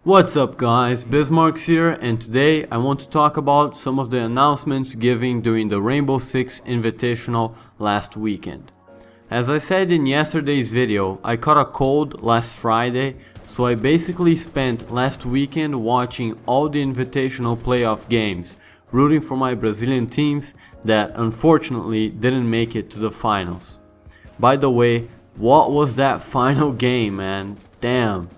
What's up guys, Bismarck's here, and today I want to talk about some of the announcements given during the Rainbow Six Invitational last weekend. As I said in yesterday's video, I caught a cold last Friday, so I basically spent last weekend watching all the Invitational playoff games, rooting for my Brazilian teams that unfortunately didn't make it to the finals. By the way, what was that final game, man? Damn.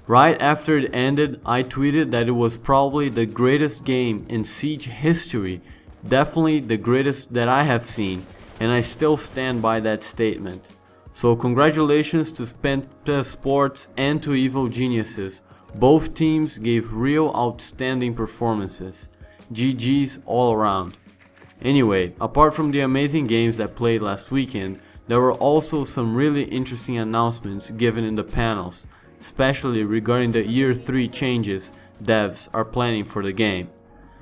Right after it ended, I tweeted that it was probably the greatest game in Siege history, definitely the greatest that I have seen, and I still stand by that statement. So congratulations to Spenta Sports and to Evil Geniuses, both teams gave real outstanding performances. GG's all around. Anyway, apart from the amazing games that played last weekend, there were also some really interesting announcements given in the panels, especially regarding the Year 3 changes devs are planning for the game.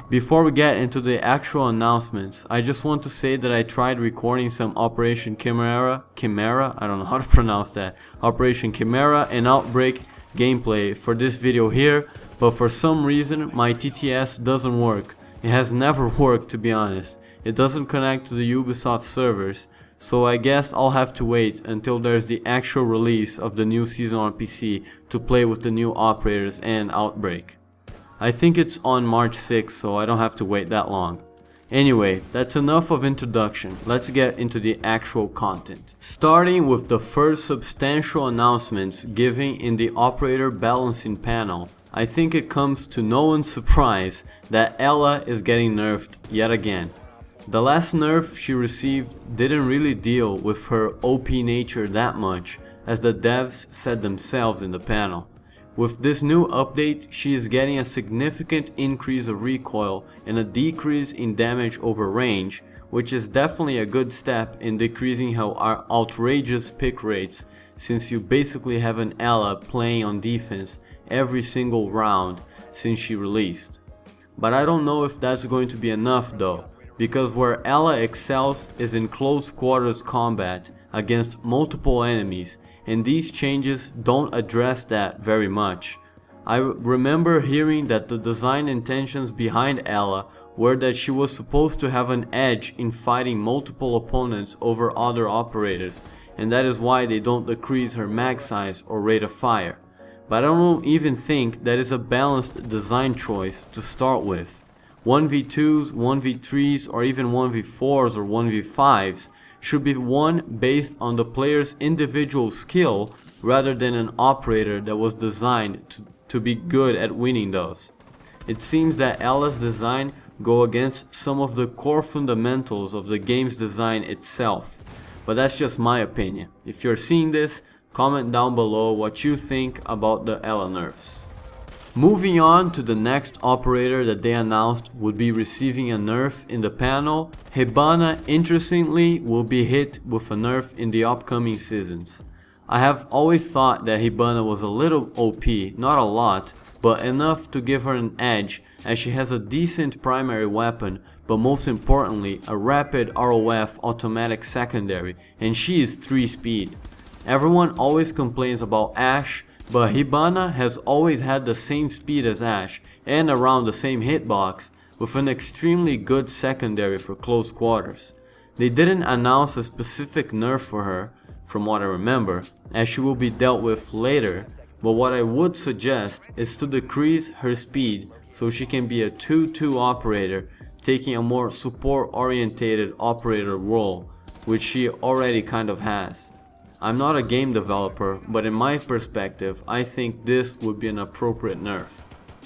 Before we get into the actual announcements, I just want to say that I tried recording some Operation Chimera, I don't know how to pronounce that, Operation Chimera and Outbreak gameplay for this video here, but for some reason my TTS doesn't work. It has never worked, to be honest. It doesn't connect to the Ubisoft servers, so I guess I'll have to wait until there's the actual release of the new season on PC to play with the new operators and Outbreak. I think it's on March 6th, so I don't have to wait that long. Anyway, that's enough of introduction. Let's get into the actual content. Starting with the first substantial announcements given in the operator balancing panel, I think it comes to no one's surprise that Ela is getting nerfed yet again. The last nerf she received didn't really deal with her OP nature that much, as the devs said themselves in the panel. With this new update, she is getting a significant increase of recoil and a decrease in damage over range, which is definitely a good step in decreasing her outrageous pick rates, since you basically have an Ela playing on defense every single round since she released. But I don't know if that's going to be enough though, because where Ela excels is in close quarters combat against multiple enemies, and these changes don't address that very much. I remember hearing that the design intentions behind Ela were that she was supposed to have an edge in fighting multiple opponents over other operators, and that is why they don't decrease her mag size or rate of fire. But I don't even think that is a balanced design choice to start with. 1v2s, 1v3s, or even 1v4s or 1v5s should be won based on the player's individual skill rather than an operator that was designed to be good at winning those. It seems that Ela's design go against some of the core fundamentals of the game's design itself, but that's just my opinion. If you're seeing this, comment down below what you think about the Ela nerfs. Moving on to the next operator that they announced would be receiving a nerf in the panel, Hibana interestingly will be hit with a nerf in the upcoming seasons. I have always thought that Hibana was a little OP, not a lot, but enough to give her an edge as she has a decent primary weapon, but most importantly a rapid ROF automatic secondary, and she is 3 speed. Everyone always complains about Ashe, but Hibana has always had the same speed as Ashe and around the same hitbox, with an extremely good secondary for close quarters. They didn't announce a specific nerf for her, from what I remember, as she will be dealt with later, but what I would suggest is to decrease her speed so she can be a 2-2 operator, taking a more support orientated operator role, which she already kind of has. I'm not a game developer, but in my perspective, I think this would be an appropriate nerf.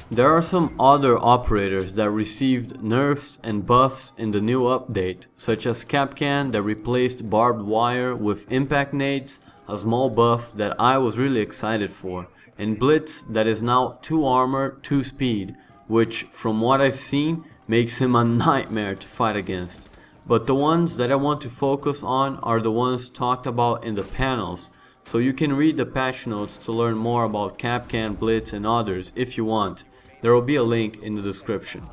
There are some other operators that received nerfs and buffs in the new update, such as Capcan that replaced barbed wire with impact nades, a small buff that I was really excited for, and Blitz that is now 2 armor, 2 speed, which from what I've seen makes him a nightmare to fight against. But the ones that I want to focus on are the ones talked about in the panels, so you can read the patch notes to learn more about Capcan, Blitz and others if you want. There will be a link in the description.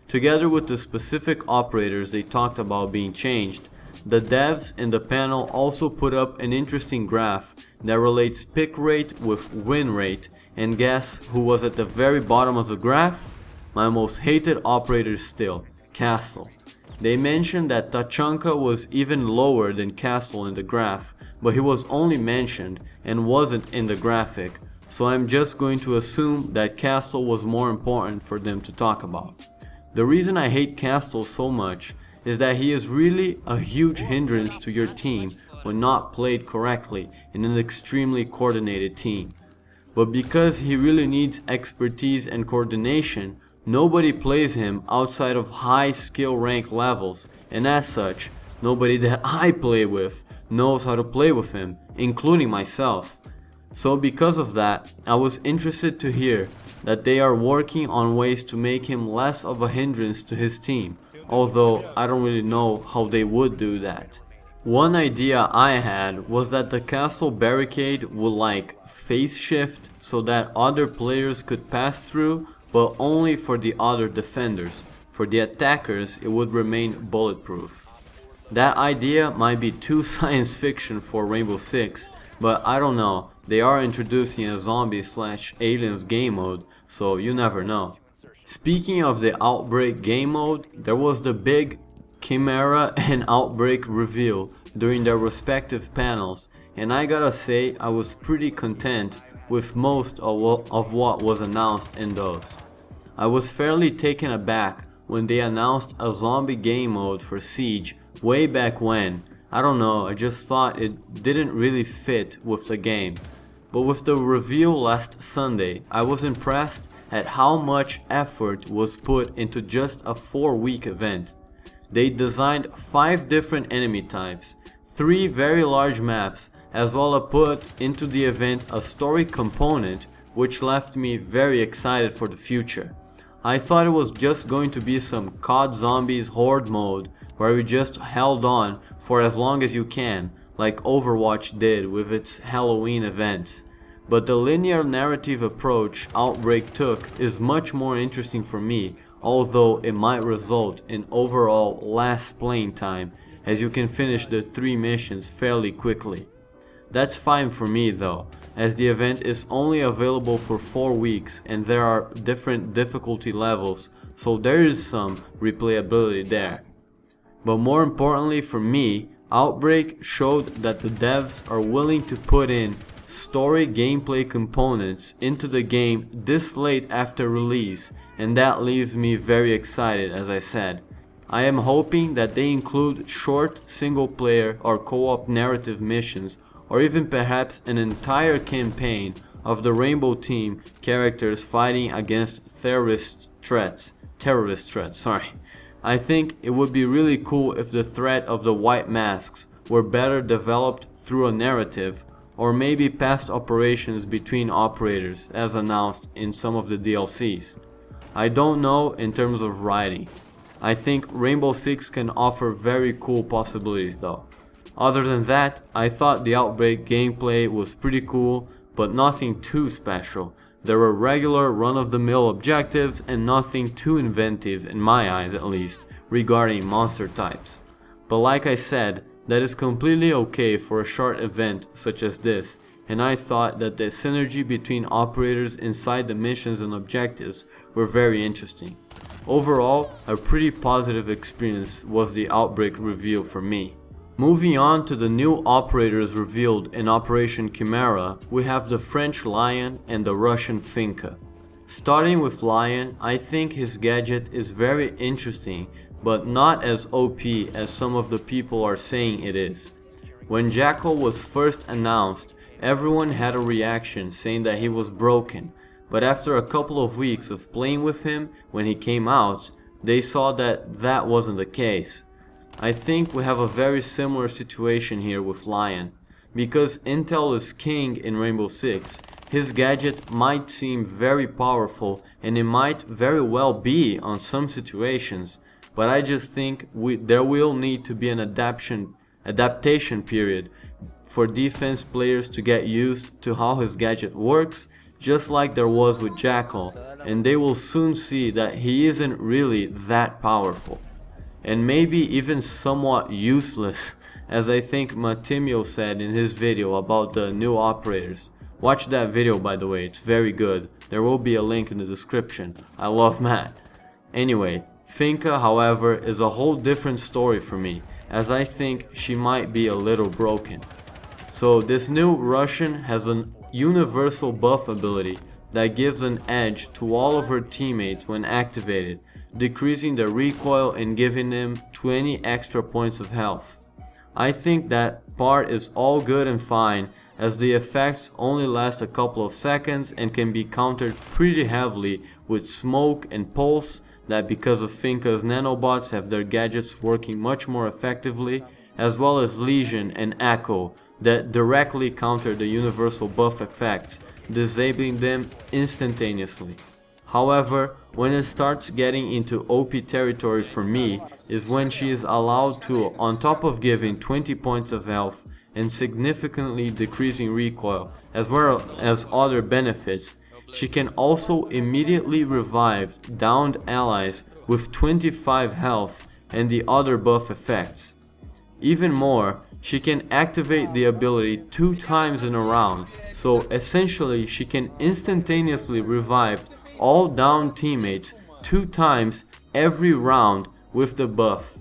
Together with the specific operators they talked about being changed, the devs in the panel also put up an interesting graph that relates pick rate with win rate And guess who was at the very bottom of the graph? My most hated operator still, Castle. They mentioned that Tachanka was even lower than Castle in the graph, but he was only mentioned and wasn't in the graphic, so I'm just going to assume that Castle was more important for them to talk about. The reason I hate Castle so much is that he is really a huge hindrance to your team when not played correctly in an extremely coordinated team. But because he really needs expertise and coordination, nobody plays him outside of high skill rank levels, and as such, nobody that I play with knows how to play with him, including myself. So because of that, I was interested to hear that they are working on ways to make him less of a hindrance to his team, although I don't really know how they would do that. One idea I had was that the castle barricade would like phase shift so that other players could pass through, but only for the other defenders. For the attackers, it would remain bulletproof. That idea might be too science fiction for Rainbow Six, but I don't know, they are introducing a zombie/aliens game mode, so you never know. Speaking of the Outbreak game mode, there was the big Chimera and Outbreak reveal during their respective panels, and I gotta say I was pretty content with most of what was announced in those. I was fairly taken aback when they announced a zombie game mode for Siege way back when. I don't know, I just thought it didn't really fit with the game. But with the reveal last Sunday, I was impressed at how much effort was put into just a 4-week event. They designed 5 different enemy types, 3 very large maps, as well as put into the event a story component, which left me very excited for the future. I thought it was just going to be some COD Zombies Horde mode, where we just held on for as long as you can, like Overwatch did with its Halloween events. But the linear narrative approach Outbreak took is much more interesting for me, although it might result in overall less playing time, as you can finish the 3 missions fairly quickly. That's fine for me though, as the event is only available for 4 weeks and there are different difficulty levels, so there is some replayability there. But more importantly for me, Outbreak showed that the devs are willing to put in story gameplay components into the game this late after release, and that leaves me very excited, as I said. I am hoping that they include short single player or co-op narrative missions, or even perhaps an entire campaign of the Rainbow Team characters fighting against terrorist threats. I think it would be really cool if the threat of the white masks were better developed through a narrative, or maybe past operations between operators as announced in some of the DLCs. I don't know in terms of writing. I think Rainbow Six can offer very cool possibilities though. Other than that, I thought the Outbreak gameplay was pretty cool, but nothing too special. There were regular run-of-the-mill objectives and nothing too inventive, in my eyes at least, regarding monster types. But like I said, that is completely okay for a short event such as this, and I thought that the synergy between operators inside the missions and objectives were very interesting. Overall, a pretty positive experience was the Outbreak reveal for me. Moving on to the new operators revealed in Operation Chimera, we have the French Lion and the Russian Finka. Starting with Lion, I think his gadget is very interesting, but not as OP as some of the people are saying it is. When Jackal was first announced, everyone had a reaction saying that he was broken, but after a couple of weeks of playing with him when he came out, they saw that that wasn't the case. I think we have a very similar situation here with Lion. Because Intel is king in Rainbow Six, his gadget might seem very powerful and it might very well be on some situations, but I just think there will need to be an adaptation period for defense players to get used to how his gadget works, just like there was with Jackal, and they will soon see that he isn't really that powerful. And maybe even somewhat useless, as I think Matimio said in his video about the new operators. Watch that video, by the way, it's very good. There will be a link in the description. I love Matt. Anyway, Finka, however, is a whole different story for me, as I think she might be a little broken. So this new Russian has a universal buff ability that gives an edge to all of her teammates when activated, decreasing their recoil and giving them 20 extra points of health. I think that part is all good and fine, as the effects only last a couple of seconds and can be countered pretty heavily with smoke and pulse that, because of Finka's nanobots, have their gadgets working much more effectively, as well as Legion and Echo that directly counter the universal buff effects, disabling them instantaneously. However, when it starts getting into OP territory for me is when she is allowed to, on top of giving 20 points of health and significantly decreasing recoil as well as other benefits, she can also immediately revive downed allies with 25 health and the other buff effects. Even more, she can activate the ability 2 times in a round, so essentially she can instantaneously revive all down teammates 2 times every round with the buff.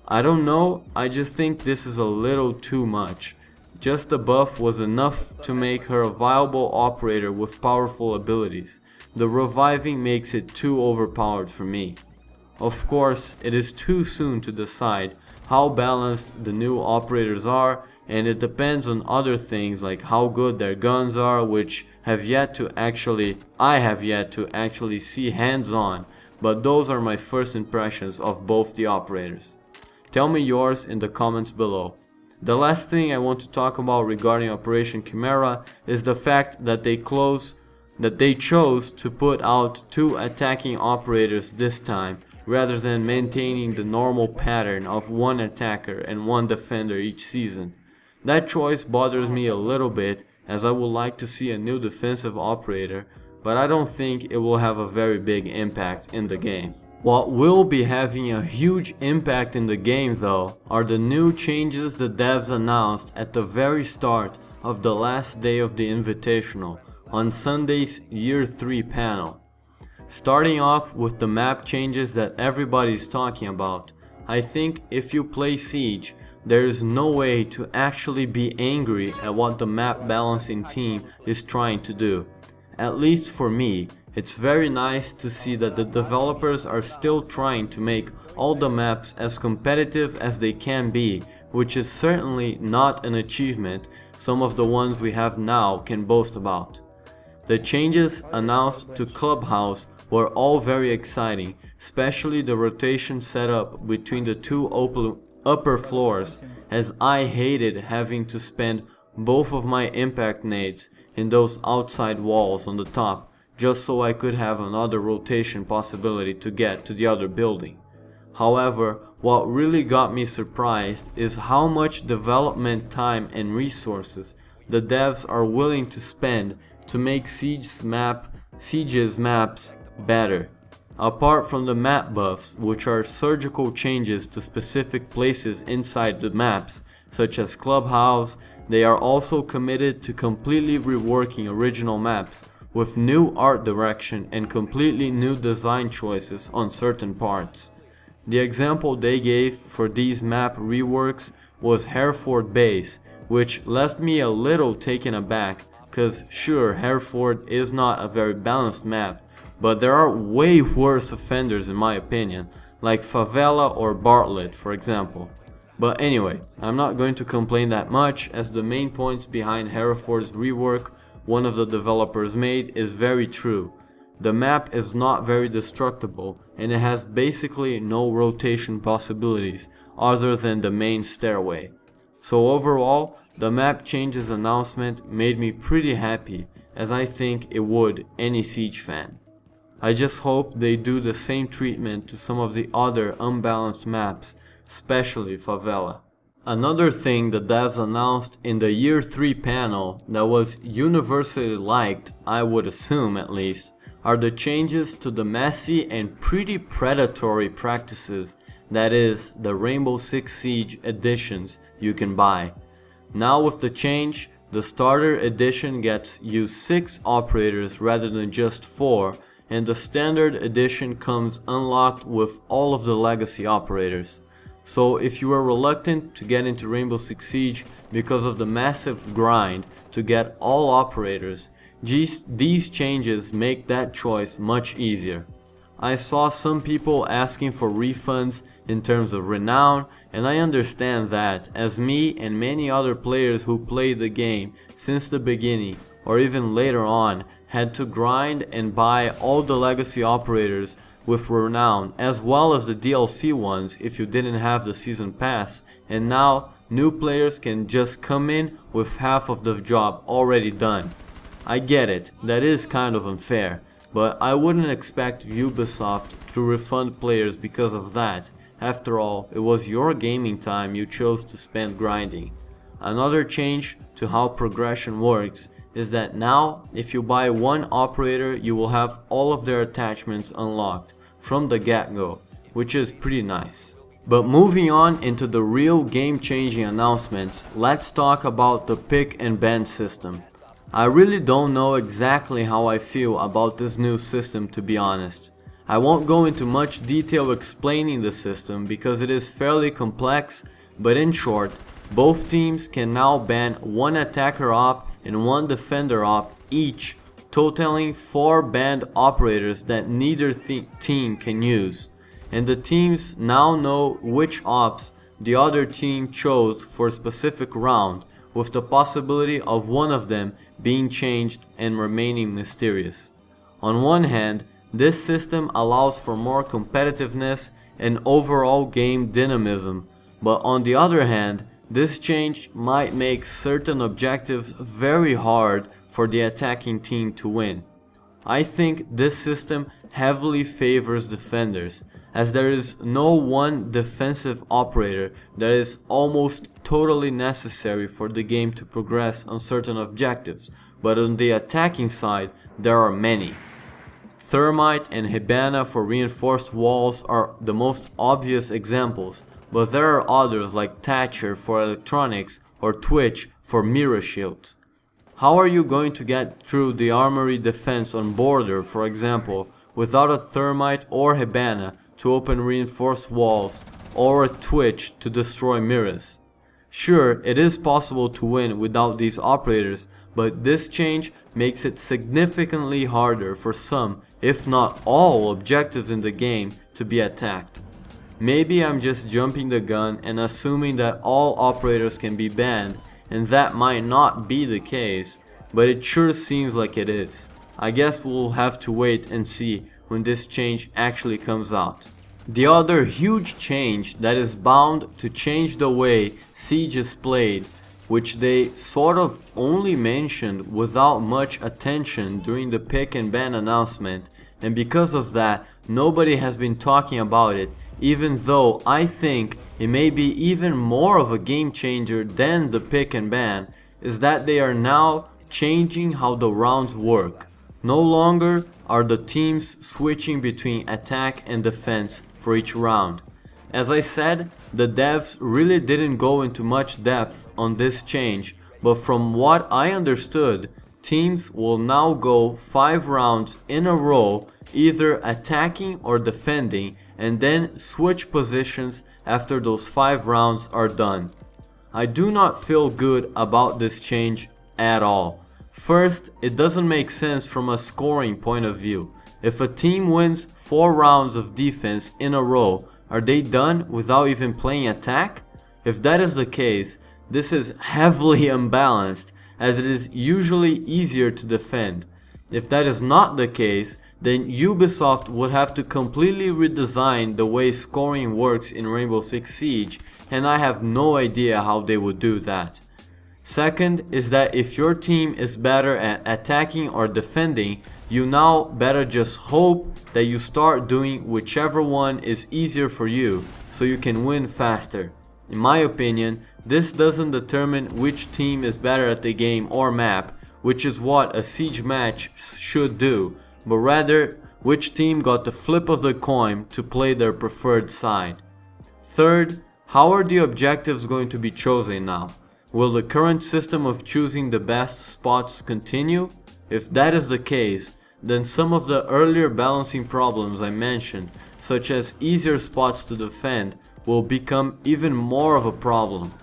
I don't know, I just think this is a little too much. Just the buff was enough to make her a viable operator with powerful abilities. The reviving makes it too overpowered for me. Of course, it is too soon to decide how balanced the new operators are, and it depends on other things like how good their guns are, which I have yet to actually see hands-on, but those are my first impressions of both the operators. Tell me yours in the comments below. The last thing I want to talk about regarding Operation Chimera is the fact that they chose to put out 2 attacking operators this time, rather than maintaining the normal pattern of 1 attacker and 1 defender each season. That choice bothers me a little bit, as I would like to see a new defensive operator, but I don't think it will have a very big impact in the game. What will be having a huge impact in the game though are the new changes the devs announced at the very start of the last day of the Invitational, on Sunday's Year 3 panel. Starting off with the map changes that everybody's talking about. I think if you play Siege, there is no way to actually be angry at what the map balancing team is trying to do. At least for me, it's very nice to see that the developers are still trying to make all the maps as competitive as they can be, which is certainly not an achievement some of the ones we have now can boast about. The changes announced to Clubhouse were all very exciting, especially the rotation setup between the 2 upper floors, as I hated having to spend both of my impact nades in those outside walls on the top, just so I could have another rotation possibility to get to the other building. However, what really got me surprised is how much development time and resources the devs are willing to spend to make Siege's maps better. Apart from the map buffs, which are surgical changes to specific places inside the maps, such as Clubhouse, they are also committed to completely reworking original maps with new art direction and completely new design choices on certain parts. The example they gave for these map reworks was Hereford Base, which left me a little taken aback, cause sure, Hereford is not a very balanced map, but there are way worse offenders in my opinion, like Favela or Bartlett for example. But anyway, I'm not going to complain that much, as the main points behind Hereford's rework one of the developers made is very true. The map is not very destructible and it has basically no rotation possibilities other than the main stairway. So overall, the map changes announcement made me pretty happy, as I think it would any Siege fan. I just hope they do the same treatment to some of the other unbalanced maps, especially Favela. Another thing the devs announced in the Year 3 panel that was universally liked, I would assume at least, are the changes to the messy and pretty predatory practices, that is, the Rainbow Six Siege editions you can buy. Now with the change, The starter edition gets you 6 operators rather than just 4, and the standard edition comes unlocked with all of the legacy operators. So if you are reluctant to get into Rainbow Six Siege because of the massive grind to get all operators, these changes make that choice much easier. I saw some people asking for refunds in terms of renown, and I understand that, as me and many other players who played the game since the beginning or even later on had to grind and buy all the legacy operators with renown as well as the DLC ones if you didn't have the season pass, and now new players can just come in with half of the job already done. I get it, that is kind of unfair, but I wouldn't expect Ubisoft to refund players because of that. After all, it was your gaming time you chose to spend grinding. Another change to how progression works is that now, if you buy one operator, you will have all of their attachments unlocked from the get-go, which is pretty nice. But moving on into the real game-changing announcements, let's talk about the pick and ban system. I really don't know exactly how I feel about this new system, to be honest. I won't go into much detail explaining the system because it is fairly complex, but in short, both teams can now ban one attacker op and one defender op each, totaling 4 banned operators that neither team can use. And the teams now know which ops the other team chose for a specific round, with the possibility of one of them being changed and remaining mysterious. On one hand, this system allows for more competitiveness and overall game dynamism, but on the other hand, this change might make certain objectives very hard for the attacking team to win. I think this system heavily favors defenders, as there is no one defensive operator that is almost totally necessary for the game to progress on certain objectives, but on the attacking side there are many. Thermite and Hibana for reinforced walls are the most obvious examples, but there are others like Thatcher for electronics or Twitch for mirror shields. How are you going to get through the armory defense on border, for example, without a Thermite or Hibana to open reinforced walls or a Twitch to destroy mirrors? Sure, it is possible to win without these operators, but this change makes it significantly harder for some, if not all, objectives in the game to be attacked. Maybe I'm just jumping the gun and assuming that all operators can be banned, and that might not be the case, but it sure seems like it is. I guess we'll have to wait and see when this change actually comes out. The other huge change that is bound to change the way Siege is played, which they sort of only mentioned without much attention during the pick and ban announcement, and because of that nobody has been talking about it, even though I think it may be even more of a game changer than the pick and ban, is that they are now changing how the rounds work. No longer are the teams switching between attack and defense for each round. As I said, the devs really didn't go into much depth on this change, but from what I understood, teams will now go 5 rounds in a row either attacking or defending, and then switch positions after those 5 rounds are done. I do not feel good about this change at all. First, it doesn't make sense from a scoring point of view. If a team wins 4 rounds of defense in a row, are they done without even playing attack? If that is the case, this is heavily unbalanced, as it is usually easier to defend. If that is not the case, then Ubisoft would have to completely redesign the way scoring works in Rainbow Six Siege, and I have no idea how they would do that. Second is that if your team is better at attacking or defending, you now better just hope that you start doing whichever one is easier for you, so you can win faster. In my opinion, this doesn't determine which team is better at the game or map, which is what a siege match should do, but rather which team got the flip of the coin to play their preferred side. Third, how are the objectives going to be chosen now? Will the current system of choosing the best spots continue? If that is the case, then some of the earlier balancing problems I mentioned, such as easier spots to defend, will become even more of a problem.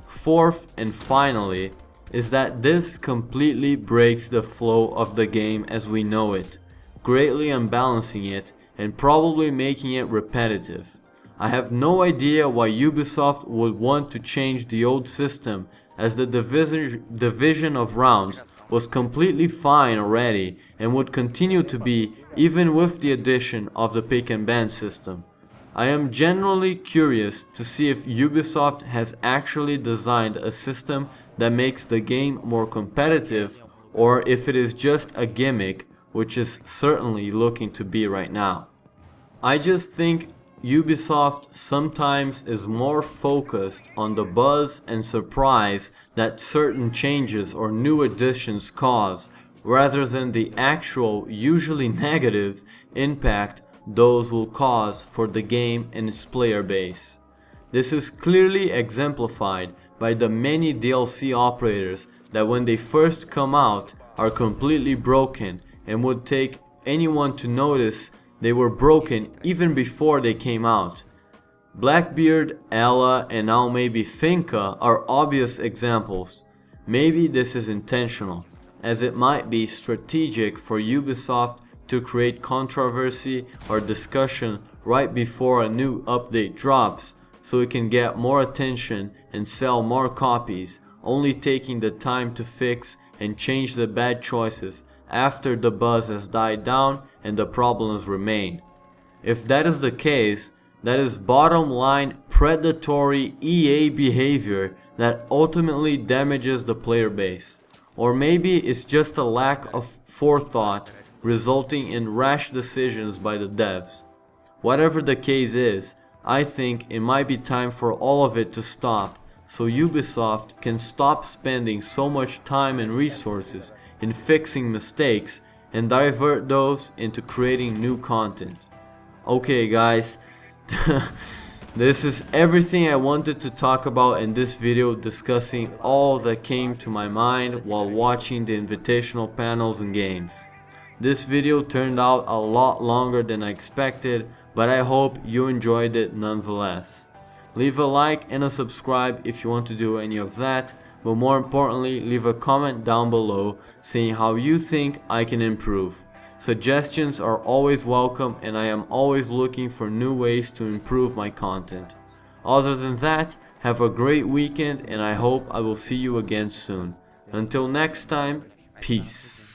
Fourth and finally, is that this completely breaks the flow of the game as we know it, greatly unbalancing it and probably making it repetitive. I have no idea why Ubisoft would want to change the old system, as the division of rounds was completely fine already and would continue to be even with the addition of the pick and ban system. I am genuinely curious to see if Ubisoft has actually designed a system that makes the game more competitive, or if it is just a gimmick, which is certainly looking to be right now. I just think Ubisoft sometimes is more focused on the buzz and surprise that certain changes or new additions cause, rather than the actual, usually negative, impact those will cause for the game and its player base. This is clearly exemplified by the many DLC operators that when they first come out are completely broken and would take anyone to notice they were broken even before they came out. Blackbeard, Ella, and now maybe Finca are obvious examples. Maybe this is intentional, as it might be strategic for Ubisoft to create controversy or discussion right before a new update drops, so it can get more attention and sell more copies, only taking the time to fix and change the bad choices after the buzz has died down and the problems remain. If that is the case, that is bottom line predatory EA behavior that ultimately damages the player base. Or maybe it's just a lack of forethought resulting in rash decisions by the devs. Whatever the case is, I think it might be time for all of it to stop, so Ubisoft can stop spending so much time and resources in fixing mistakes and divert those into creating new content. Okay guys, this is everything I wanted to talk about in this video, discussing all that came to my mind while watching the invitational panels and games. This video turned out a lot longer than I expected, but I hope you enjoyed it nonetheless. Leave a like and a subscribe if you want to do any of that, but more importantly, leave a comment down below saying how you think I can improve. Suggestions are always welcome, and I am always looking for new ways to improve my content. Other than that, have a great weekend, and I hope I will see you again soon. Until next time, peace.